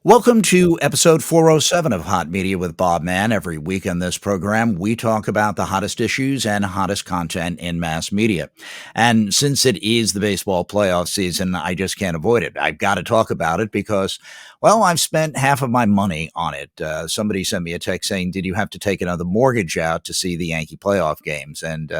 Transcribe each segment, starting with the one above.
Welcome to episode 407 of Hot Media with Bob Mann. Every week on this program, we talk about the hottest issues and hottest content in mass media. And since it is the baseball playoff season, I just can't avoid it. I've got to talk about it because, well, I've spent half of my money on it. Somebody sent me a text saying, did you have to take another mortgage out to see the Yankee playoff games? And,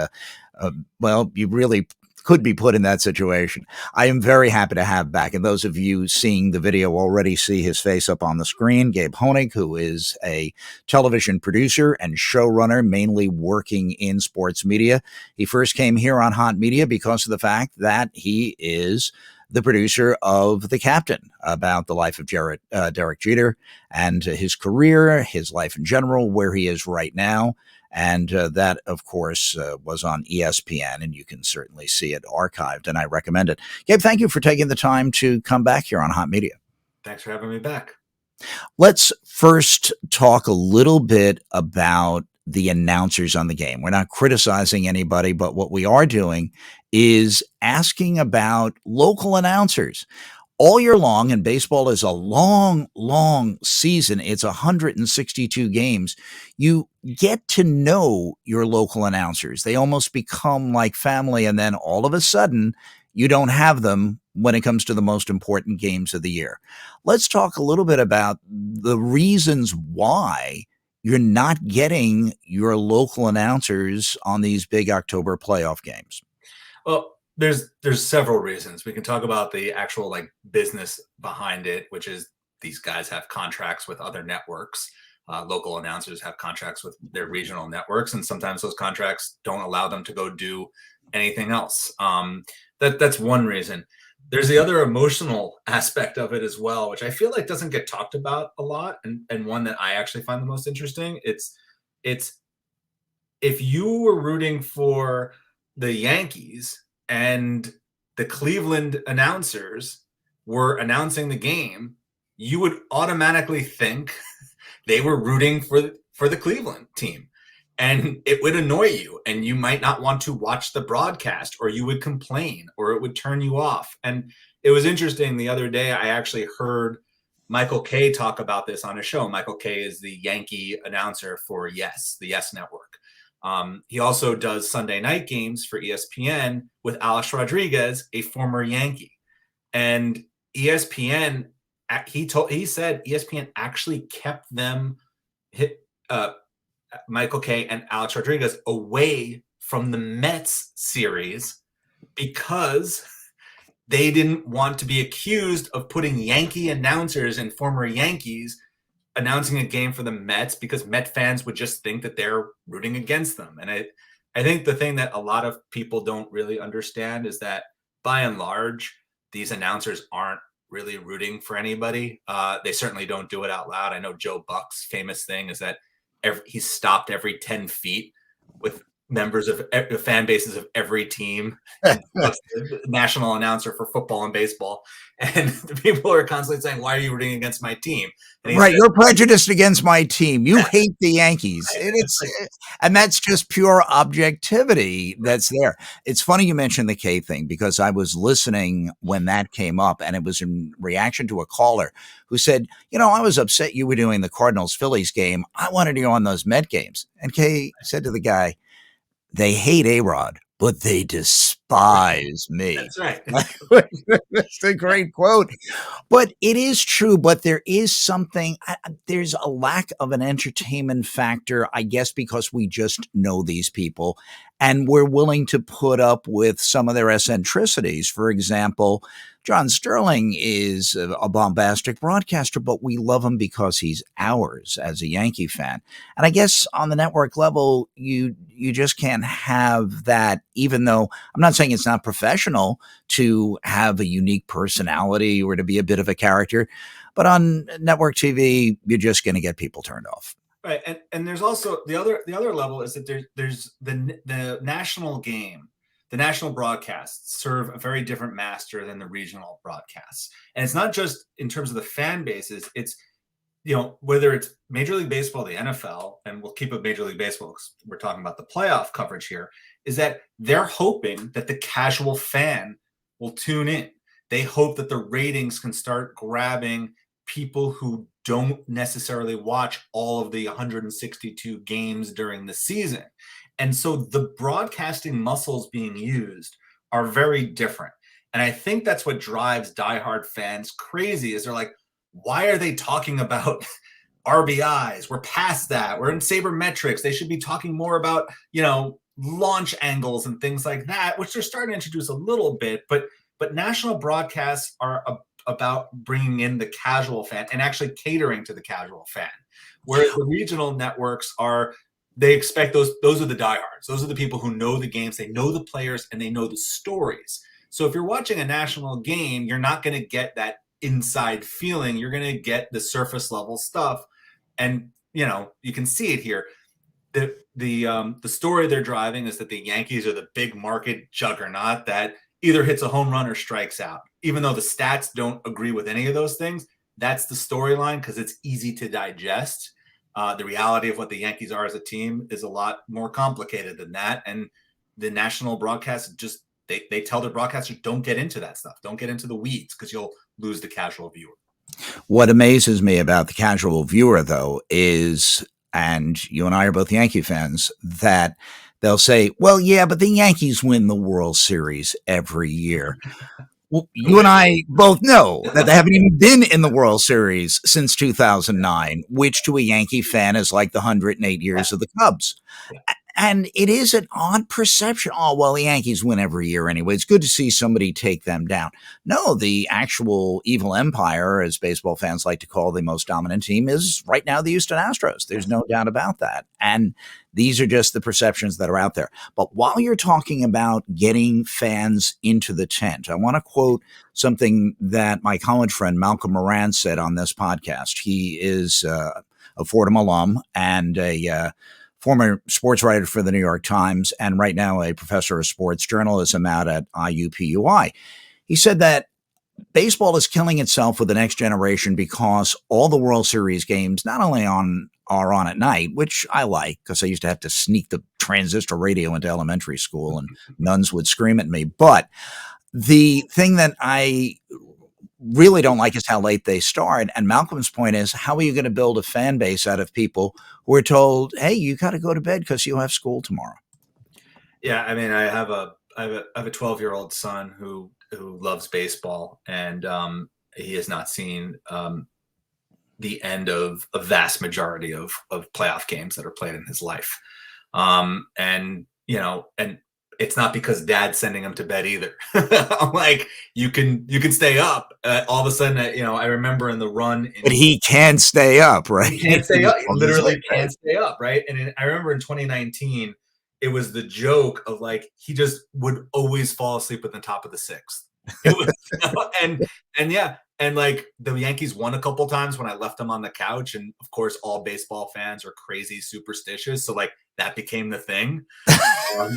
well, you really could be put in that situation. I am very happy to have back, and those of you seeing the video already see his face up on the screen, Gabe Honig, who is a television producer and showrunner, mainly working in sports media. He first came here on Hot Media because of the fact that he is the producer of The Captain, about the life of Derek Jeter and his career, his life in general, where he is right now. And that, of course, was on ESPN, and you can certainly see it archived, and I recommend it. Gabe, thank you for taking the time to come back here on Hot Media. Thanks for having me back. Let's first talk a little bit about the announcers on the game. We're not criticizing anybody, but what we are doing is asking about local announcers. All year long, and baseball is a long, long season. It's 162 games. You get to know your local announcers. They almost become like family, and then all of a sudden, you don't have them when it comes to the most important games of the year. Let's talk a little bit about the reasons why you're not getting your local announcers on these big October playoff games. Well, there's several reasons. We can talk about the actual business behind it, which is these guys have contracts with other networks. Local announcers have contracts with their regional networks, and sometimes those contracts don't allow them to go do anything else. That's one reason. There's the other emotional aspect of it as well, which I feel like doesn't get talked about a lot, and one that I actually find the most interesting. It's if you were rooting for the Yankees and the Cleveland announcers were announcing the game, you would automatically think they were rooting for the Cleveland team. And it would annoy you, and you might not want to watch the broadcast, or you would complain, or it would turn you off. And it was interesting. The other day, I actually heard Michael Kay talk about this on a show. Michael Kay is the Yankee announcer for Yes, the Yes Network. He also does Sunday night games for ESPN with Alex Rodriguez, a former Yankee. And ESPN, he said ESPN actually kept them Michael Kay and Alex Rodriguez away from the Mets series because they didn't want to be accused of putting Yankee announcers and former Yankees announcing a game for the Mets, because Met fans would just think that they're rooting against them. And I think the thing that a lot of people don't really understand is that by and large, these announcers aren't really rooting for anybody. They certainly don't do it out loud. I know Joe Buck's famous thing is that he's stopped every 10 feet with members of fan bases of every team, and the national announcer for football and baseball. And the people are constantly saying, why are you rooting against my team? And right. Said, you're prejudiced against my team. You hate the Yankees. And that's just pure objectivity that's there. It's funny you mentioned the K thing, because I was listening when that came up, and it was in reaction to a caller who said, I was upset you were doing the Cardinals-Phillies game. I wanted to go on those Met games. And Kay said to the guy, they hate A-Rod, but they despise me. That's right. That's a great quote. But it is true. But there is something, there's a lack of an entertainment factor, I guess, because we just know these people and we're willing to put up with some of their eccentricities. For example, John Sterling is a bombastic broadcaster, but we love him because he's ours as a Yankee fan. And I guess on the network level, you just can't have that, even though I'm not saying it's not professional to have a unique personality or to be a bit of a character. But on network TV, you're just going to get people turned off. Right. And there's also the other level is that there's the national game. The national broadcasts serve a very different master than the regional broadcasts. And it's not just in terms of the fan bases. It's, whether it's Major League Baseball, the NFL, and we'll keep it Major League Baseball because we're talking about the playoff coverage here, is that they're hoping that the casual fan will tune in. They hope that the ratings can start grabbing people who don't necessarily watch all of the 162 games during the season. And so the broadcasting muscles being used are very different. And I think that's what drives diehard fans crazy is they're like, why are they talking about RBIs? We're past that. We're in sabermetrics. They should be talking more about, launch angles and things like that, which they're starting to introduce a little bit. But national broadcasts are about bringing in the casual fan and actually catering to the casual fan, whereas the regional networks they expect those are the diehards. Those are the people who know the games, they know the players, and they know the stories. So if you're watching a national game, you're not going to get that inside feeling. You're going to get the surface level stuff, and you can see it here. The story they're driving is that the Yankees are the big market juggernaut that either hits a home run or strikes out. Even though the stats don't agree with any of those things, that's the storyline because it's easy to digest. The reality of what the Yankees are as a team is a lot more complicated than that. And the national broadcast just they tell their broadcasters, don't get into that stuff. Don't get into the weeds because you'll lose the casual viewer. What amazes me about the casual viewer, though, is, and you and I are both Yankee fans, that they'll say, well, yeah, but the Yankees win the World Series every year. Well, you and I both know that they haven't even been in the World Series since 2009, which to a Yankee fan is like the 108 years of the Cubs. And it is an odd perception. Oh, well, the Yankees win every year anyway. It's good to see somebody take them down. No, the actual evil empire, as baseball fans like to call the most dominant team, is right now the Houston Astros. There's no doubt about that. And these are just the perceptions that are out there. But while you're talking about getting fans into the tent, I want to quote something that my college friend Malcolm Moran said on this podcast. He is a Fordham alum and a former sports writer for the New York Times, and right now a professor of sports journalism out at IUPUI. He said that baseball is killing itself with the next generation because all the World Series games not only are on at night, which I like because I used to have to sneak the transistor radio into elementary school and nuns would scream at me. But the thing that I really don't like is how late they start. And Malcolm's point is, how are you going to build a fan base out of people who are told, hey, you got to go to bed because you have school tomorrow? Yeah, I mean, I have a 12-year-old son who loves baseball, and he has not seen the end of a vast majority of playoff games that are played in his life. And it's not because dad's sending him to bed either. I'm like, you can stay up. All of a sudden, I remember in the run. But he can stay up, right? He can't stay up. He literally can't stay up, right? And I remember in 2019, it was the joke of like, he just would always fall asleep at the top of the sixth. It was, and like the Yankees won a couple times when I left him on the couch. And of course, all baseball fans are crazy superstitious. So like that became the thing.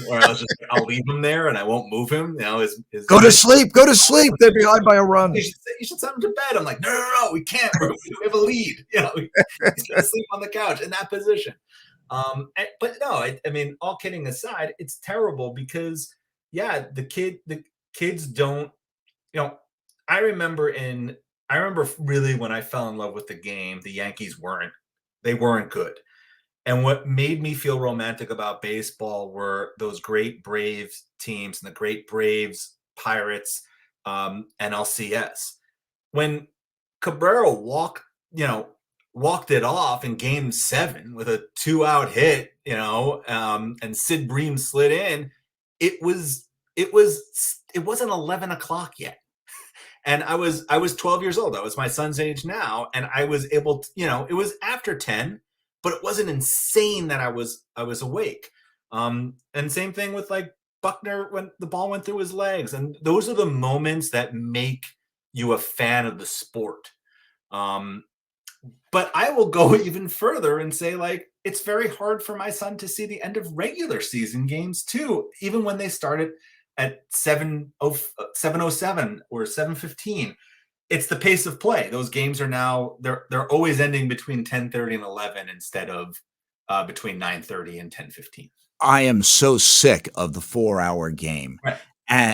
Or I'll leave him there and I won't move him. Go to sleep. They're behind by a run. You should send him to bed. I'm like, no, we can't. We have a lead. He's going to sleep on the couch in that position. But no, I mean, all kidding aside, it's terrible because the kids don't. I remember really when I fell in love with the game, the Yankees weren't good. And what made me feel romantic about baseball were those great Braves teams and the great Braves, Pirates, and LCS. When Cabrera walked it off in Game 7 with a 2-out hit, and Sid Bream slid in, it wasn't 11 o'clock yet. And I was 12 years old. I was my son's age now. And I was able to, it was after 10, but it wasn't insane that I was awake. And same thing with like Buckner when the ball went through his legs. And those are the moments that make you a fan of the sport. But I will go even further and say, like, it's very hard for my son to see the end of regular season games too, even when they started at 7:07 or 7:15. It's the pace of play. Those games are now they're always ending between 10:30 and 11 instead of between 9:30 and 10:15. I am so sick of the 4-hour game. Right.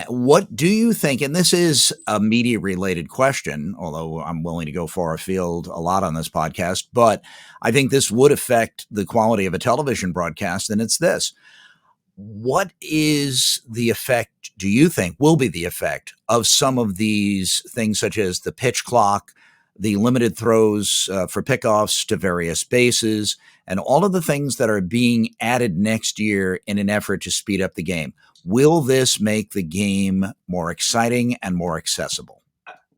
What do you think? And this is a media related question, although I'm willing to go far afield a lot on this podcast, but I think this would affect the quality of a television broadcast. And it's this: what is the effect, do you think, will be the effect of some of these things, such as the pitch clock, the limited throws for pickoffs to various bases, and all of the things that are being added next year in an effort to speed up the game? Will this make the game more exciting and more accessible?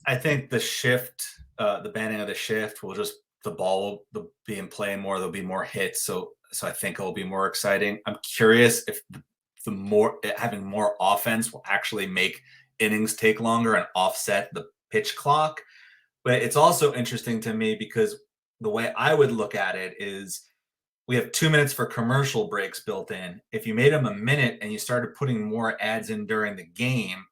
I think the shift, the banning of the shift will just the ball will be in play more. There'll be more hits, so I think it'll be more exciting. I'm curious if the more having more offense will actually make innings take longer and offset the pitch clock. But it's also interesting to me because the way I would look at it is we have 2 minutes for commercial breaks built in. If you made them a minute and you started putting more ads in during the game,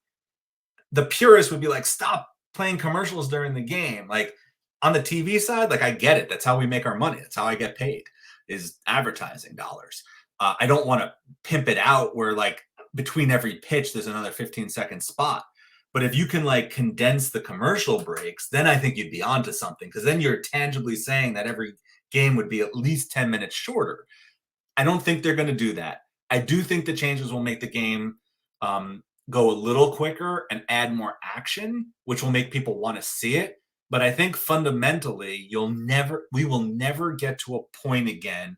the purist would be like, stop playing commercials during the game. Like on the TV side, like I get it. That's how we make our money. That's how I get paid is advertising dollars. I don't want to pimp it out where like between every pitch there's another 15-second spot. But if you can like condense the commercial breaks, then I think you'd be onto something because then you're tangibly saying that every game would be at least 10 minutes shorter. I don't think they're going to do that. I do think the changes will make the game go a little quicker and add more action, which will make people want to see it. But I think fundamentally, we will never get to a point again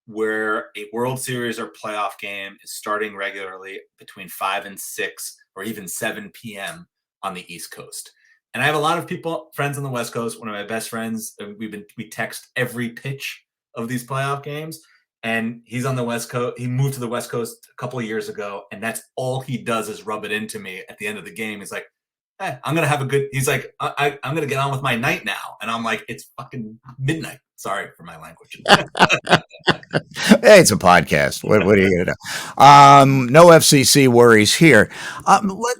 where a World Series or playoff game is starting regularly between 5 and 6 or even 7 p.m. on the East Coast. And I have a lot of friends on the West Coast. One of my best friends, we text every pitch of these playoff games, and he's on the West Coast. He moved to the West Coast a couple of years ago, and that's all he does is rub it into me at the end of the game. He's like, I'm gonna have a good. He's like, I'm gonna get on with my night now, and I'm like, it's fucking midnight. Sorry for my language. Hey, it's a podcast. What are you going to do? No FCC worries here.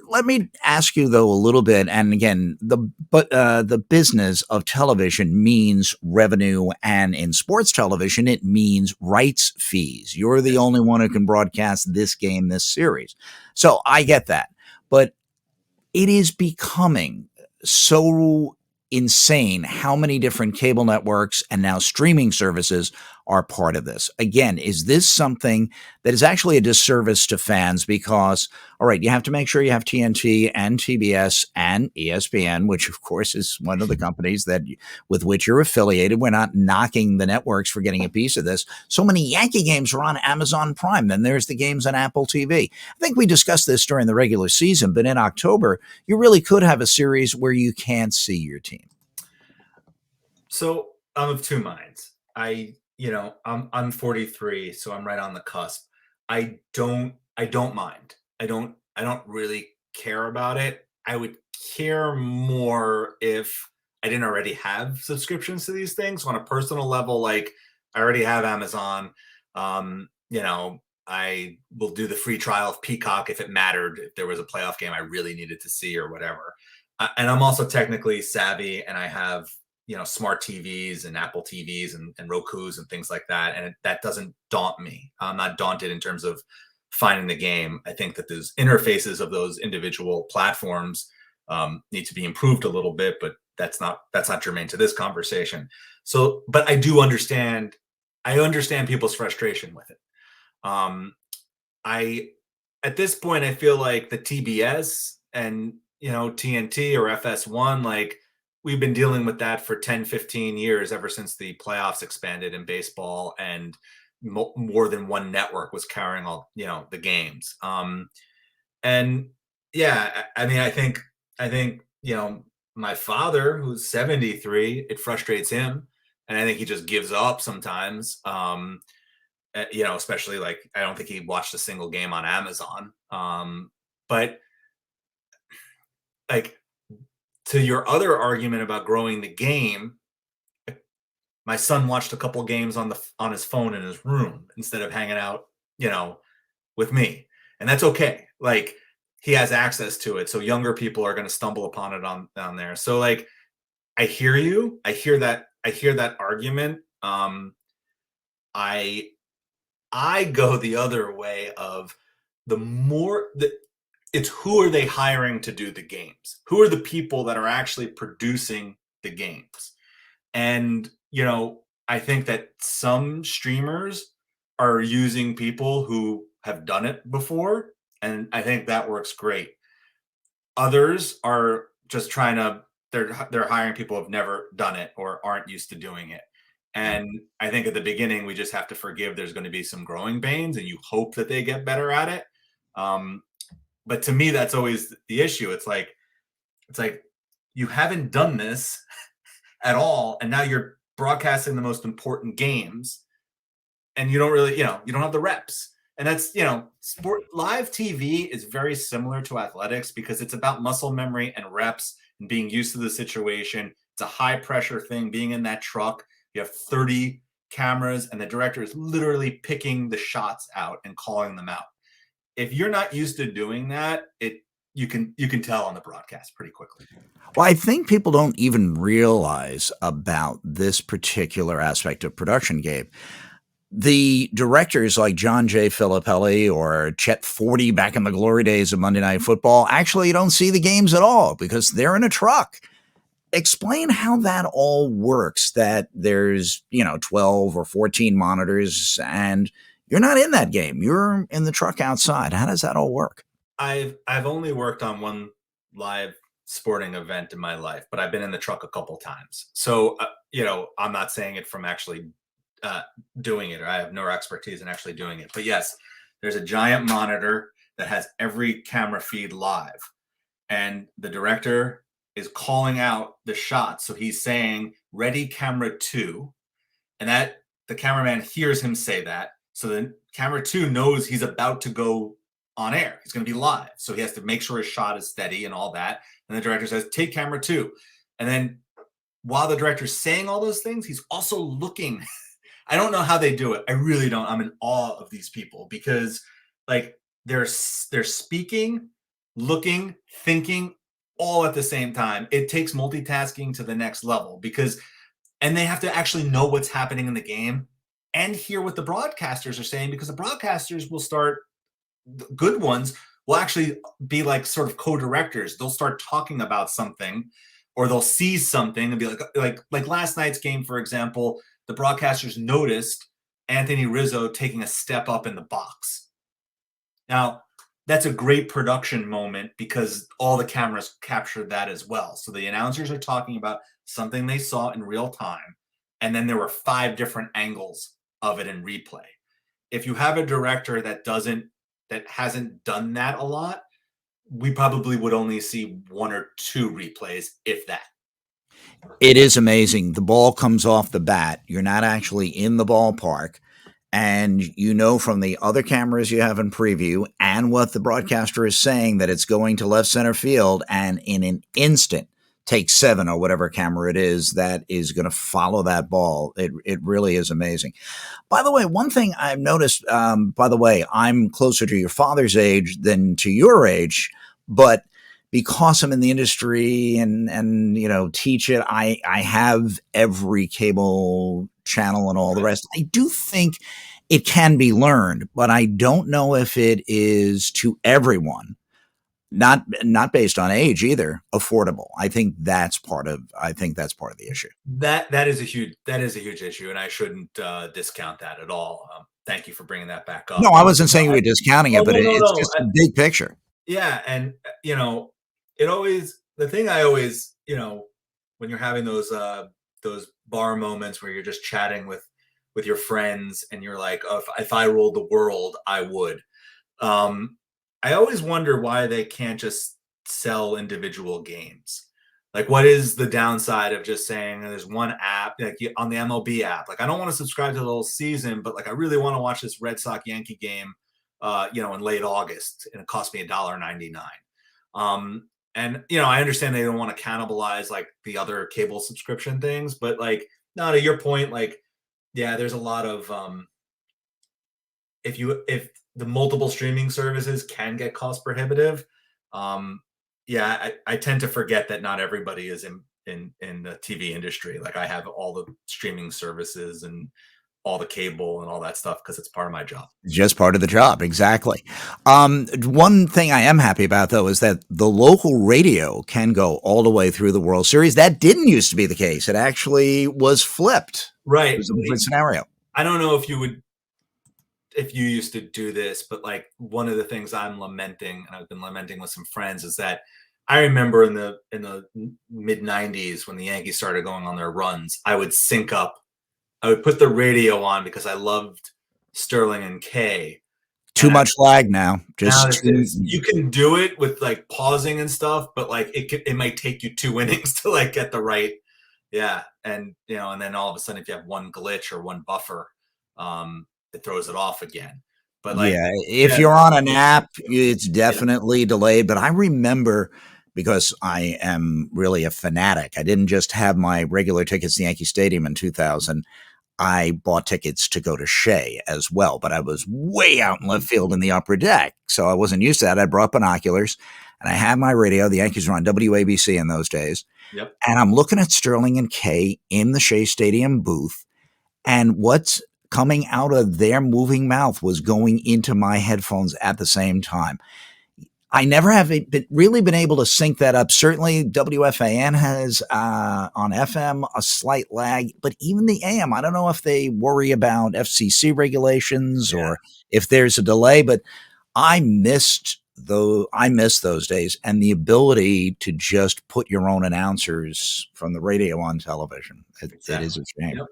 Let me ask you though a little bit, and again, the business of television means revenue, and in sports television, it means rights fees. You're the Yes. only one who can broadcast this game, this series, so I get that, but it is becoming so insane how many different cable networks and now streaming services are part of this. Again, is this something that is actually a disservice to fans? Because, all right, you have to make sure you have TNT and TBS and ESPN, which of course is one of the companies with which you're affiliated. We're not knocking the networks for getting a piece of this. So many Yankee games are on Amazon Prime. Then there's the games on Apple TV. I think we discussed this during the regular season, but in October, you really could have a series where you can't see your team. So I'm of two minds. I'm 43, so I'm right on the cusp. I don't mind. I don't really care about it. I would care more if I didn't already have subscriptions to these things. On a personal level, like I already have Amazon. I will do the free trial of Peacock if it mattered, if there was a playoff game I really needed to see or whatever. And I'm also technically savvy and I have smart TVs and Apple TVs and Roku's and things like that, and that doesn't daunt me. I'm not daunted in terms of finding the game. I think that those interfaces of those individual platforms need to be improved a little bit, but that's not germane to this conversation. So, but I do understand. I understand people's frustration with it. Um, I At this point, I feel like the TBS and TNT or FS1, like we've been dealing with that for 10, 15 years, ever since the playoffs expanded in baseball and more than one network was carrying all the games. And yeah, I mean, I think my father, who's 73, it frustrates him, and I think he just gives up sometimes. Especially like I don't think he watched a single game on Amazon. But like to your other argument about growing the game, my son watched a couple games on his phone in his room instead of hanging out, you know, with me, and that's okay. Like he has access to it, so younger people are going to stumble upon it on down there. So like, I hear you. I hear that. I hear that argument. I I go the other way of the more that. it's who are they hiring to do the games? Who are the people that are actually producing the games? And, I think that some streamers are using people who have done it before, and I think that works great. Others are just trying to they're hiring people who've never done it or aren't used to doing it. And I think at the beginning we just have to forgive there's going to be some growing pains and you hope that they get better at it. Um, but to me that's always the issue. It's like you haven't done this at all and now you're broadcasting the most important games and you don't really, you don't have the reps. And that's, sport live TV is very similar to athletics because it's about muscle memory and reps and being used to the situation. It's a high pressure thing. Being in that truck, you have 30 cameras, and the director is literally picking the shots out and calling them out. If you're not used to doing that, you can tell on the broadcast pretty quickly. Well, I think people don't even realize about this particular aspect of production, Gabe. The directors like John J. Filippelli or Chet Forty back in the glory days of Monday Night Football actually don't see the games at all because they're in a truck. Explain how that all works, that there's, 12 or 14 monitors and you're not in that game. You're in the truck outside. How does that all work? I've only worked on one live sporting event in my life, but I've been in the truck a couple times. So, I'm not saying it from actually uh, doing it, or I have no expertise in actually doing it. But yes, there's a giant monitor that has every camera feed live, and the director is calling out the shots. So he's saying, "Ready, camera two," and that the cameraman hears him say that. So then camera two knows he's about to go on air. He's going to be live. So he has to make sure his shot is steady and all that. And the director says, "Take camera two." And then while the director's saying all those things, he's also looking. I don't know how they do it. I really don't. I'm in awe of these people because like they're speaking, looking, thinking all at the same time. It takes multitasking to the next level because and they have to actually know what's happening in the game and hear what the broadcasters are saying because the broadcasters will start good ones will actually be like sort of co-directors. They'll start talking about something or they'll see something and be like last night's game, for example, the broadcasters noticed Anthony Rizzo taking a step up in the box. Now, that's a great production moment because all the cameras captured that as well. So the announcers are talking about something they saw in real time, and then there were 5 different angles of it in replay. If you have a director that hasn't done that a lot, we probably would only see 1 or 2 replays, if that. It is amazing. The ball comes off the bat. You're not actually in the ballpark. And from the other cameras you have in preview and what the broadcaster is saying that it's going to left center field. And in an instant, take 7 or whatever camera it is that is going to follow that ball. It really is amazing. By the way, one thing I've noticed, by the way, I'm closer to your father's age than to your age, but because I'm in the industry and teach it, I have every cable channel and all the rest. I do think it can be learned, but I don't know if it is to everyone. Not based on age either, affordable. I think that's part of the issue. That is a huge issue, and I shouldn't discount that at all. Thank you for bringing that back No, up. I wasn't saying you were discounting Oh it, but no, no, it's no. just a big picture. Yeah, and it always the thing I always when you're having those bar moments where you're just chatting with your friends and you're like, oh, if I ruled the world, I would. Um, I always wonder why they can't just sell individual games. Like, what is the downside of just saying there's one app, like on the MLB app? Like, I don't want to subscribe to the whole season, but like, I really want to watch this Red Sox Yankee game, in late August, and it cost me $1.99. And I understand they don't want to cannibalize like the other cable subscription things, but like, no, to your point, like, yeah, there's a lot of if the multiple streaming services can get cost prohibitive, um, yeah, I tend to forget that not everybody is in the TV industry. Like I have all the streaming services and all the cable and all that stuff because it's part of my job. Just part of the job, exactly. One thing I am happy about, though, is that the local radio can go all the way through the World Series. That didn't used to be the case. It actually was flipped. It Right. was a different scenario. I don't know if you used to do this, but like one of the things I'm lamenting, and I've been lamenting with some friends, is that I remember in the mid '90s when the Yankees started going on their runs, I would sync up. I would put the radio on because I loved Sterling and Kay. Too much lag now. Now Just too. you can do it with like pausing and stuff, but like it might take you 2 innings to like get the right, yeah. And and then all of a sudden, if you have one glitch or one buffer, it throws it off again. But like, Yeah, if yeah, you're on an app, it's definitely delayed. But I remember, because I am really a fanatic, I didn't just have my regular tickets to Yankee Stadium in 2000. I bought tickets to go to Shea as well, but I was way out in left field in the upper deck. So I wasn't used to that. I brought binoculars and I had my radio. The Yankees were on WABC in those days. yep, And I'm looking at Sterling and Kay in the Shea Stadium booth. And what's coming out of their moving mouth was going into my headphones at the same time. I never have really been able to sync that up. Certainly, WFAN has on FM a slight lag, but even the AM, I don't know if they worry about FCC regulations yeah, or if there's a delay. But I missed those days and the ability to just put your own announcers from the radio on television. It is exactly. a shame. Yep.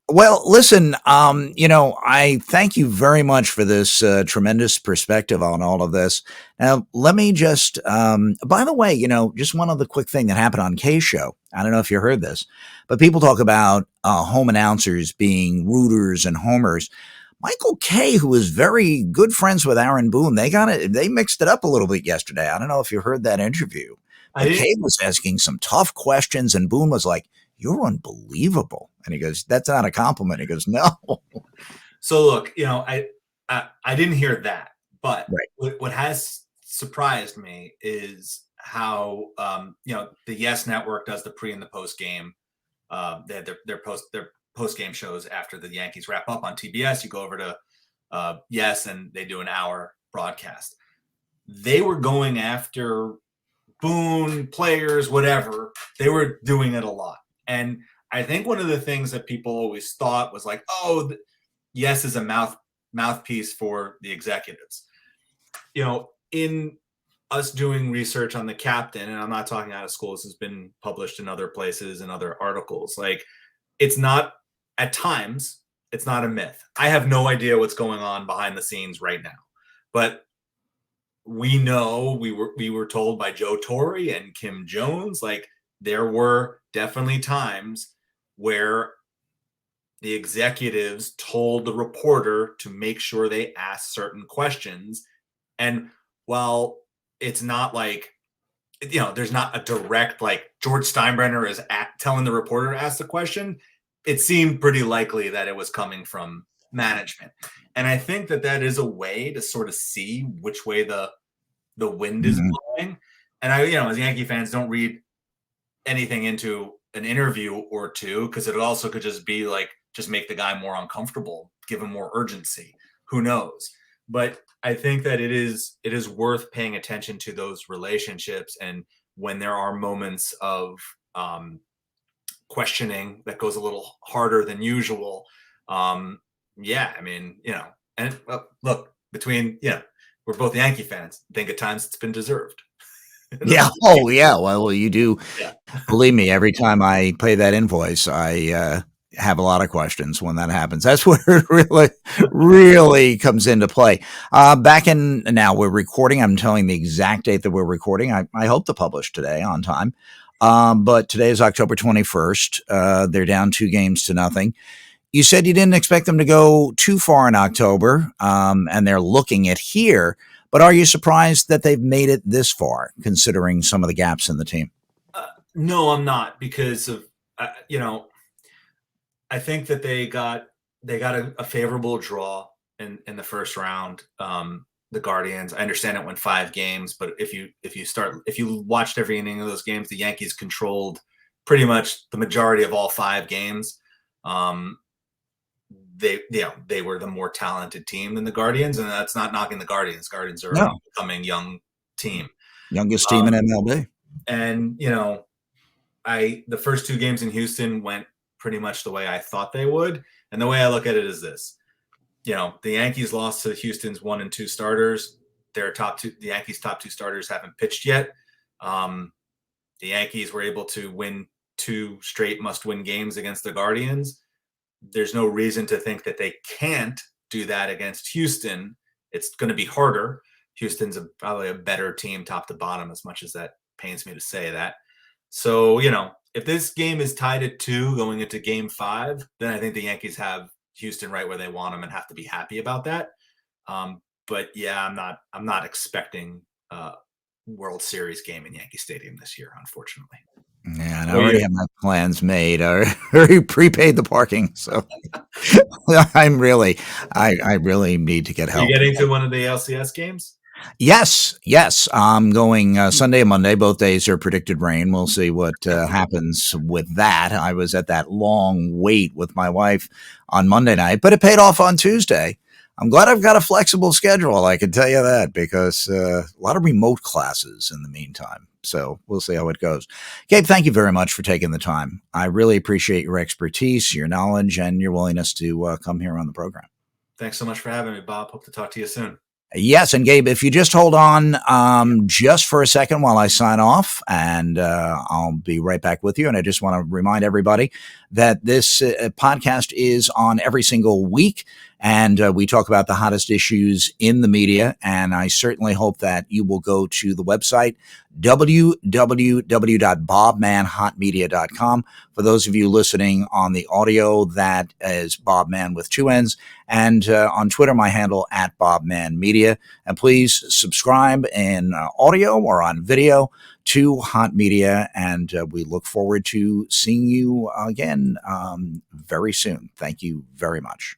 Well, listen, I thank you very much for this tremendous perspective on all of this. Now, let me just, by the way, just one other quick thing that happened on Kay's show. I don't know if you heard this, but people talk about home announcers being rooters and homers. Michael Kay, who is very good friends with Aaron Boone, they mixed it up a little bit yesterday. I don't know if you heard that interview, I but didn't. Kay was asking some tough questions, and Boone was like, "You're unbelievable." And he goes, "That's not a compliment." He goes, "No." So look, I didn't hear that, but Right. what has surprised me is how the Yes Network does the pre and the post game. They had their post game shows after the Yankees wrap up on TBS. You go over to Yes, and they do an hour broadcast. They were going after Boone players, whatever. They were doing it a lot, and I think one of the things that people always thought was like, oh, Yes is a mouthpiece for the executives. In us doing research on the captain, and I'm not talking out of school, this has been published in other places and other articles. Like, it's not, at times, it's not a myth. I have no idea what's going on behind the scenes right now, but we know we were told by Joe Torre and Kim Jones, like there were definitely times where the executives told the reporter to make sure they asked certain questions. And while it's not like, there's not a direct, like George Steinbrenner is telling the reporter to ask the question, it seemed pretty likely that it was coming from management. And I think that is a way to sort of see which way the wind is Mhm. blowing. And as Yankee fans, don't read anything into an interview or two, because it also could just be like, just make the guy more uncomfortable, give him more urgency. Who knows? But I think that it is worth paying attention to those relationships, and when there are moments of questioning that goes a little harder than usual. Yeah, I mean, and look, between we're both Yankee fans. I think at times it's been deserved. Yeah. Oh, yeah. Well, you do. Yeah. Believe me, every time I pay that invoice, I have a lot of questions when that happens. That's where it really, really comes into play. Back in now, we're recording. I'm telling the exact date that we're recording. I hope to publish today on time. But today is October 21st. They're down 2-0. You said you didn't expect them to go too far in October, and they're looking at here. But are you surprised that they've made it this far, considering some of the gaps in the team? No, I'm not, because of I think that they got a favorable draw in the first round. The Guardians. I understand it went 5 games, but if you watched every inning of those games, the Yankees controlled pretty much the majority of all 5 games. they were the more talented team than the Guardians, and that's not knocking the Guardians. Guardians are an No, upcoming young team. youngest team in MLB. And the first two games in Houston went pretty much the way I thought they would. And the way I look at it is this: the Yankees lost to Houston's 1 and 2 starters. The Yankees' top two starters haven't pitched yet. The Yankees were able to win 2 straight must-win games against the Guardians. There's no reason to think that they can't do that against Houston. It's going to be harder. Houston's probably a better team top to bottom, as much as that pains me to say that. So, if this game is tied at 2 going into game 5, then I think the Yankees have Houston right where they want them and have to be happy about that. But yeah, I'm not expecting a World Series game in Yankee Stadium this year, unfortunately. Yeah, and I already have my plans made. I already prepaid the parking, so I really need to get Are you help. getting to one of the LCS games? Yes. I'm going Sunday and Monday. Both days are predicted rain. We'll see what happens with that. I was at that long wait with my wife on Monday night, but it paid off on Tuesday. I'm glad I've got a flexible schedule. I can tell you that, because a lot of remote classes in the meantime. So we'll see how it goes. Gabe, thank you very much for taking the time. I really appreciate your expertise, your knowledge, and your willingness to come here on the program. Thanks so much for having me, Bob. Hope to talk to you soon. Yes, and Gabe, if you just hold on just for a second while I sign off, and I'll be right back with you. And I just want to remind everybody that this podcast is on every single week, and we talk about the hottest issues in the media. And I certainly hope that you will go to the website, www.bobmanhotmedia.com. For those of you listening on the audio, that is Bob Mann with 2 N's. And on Twitter, my handle @BobMannMedia. And please subscribe in audio or on video to Hot Media. And we look forward to seeing you again very soon. Thank you very much.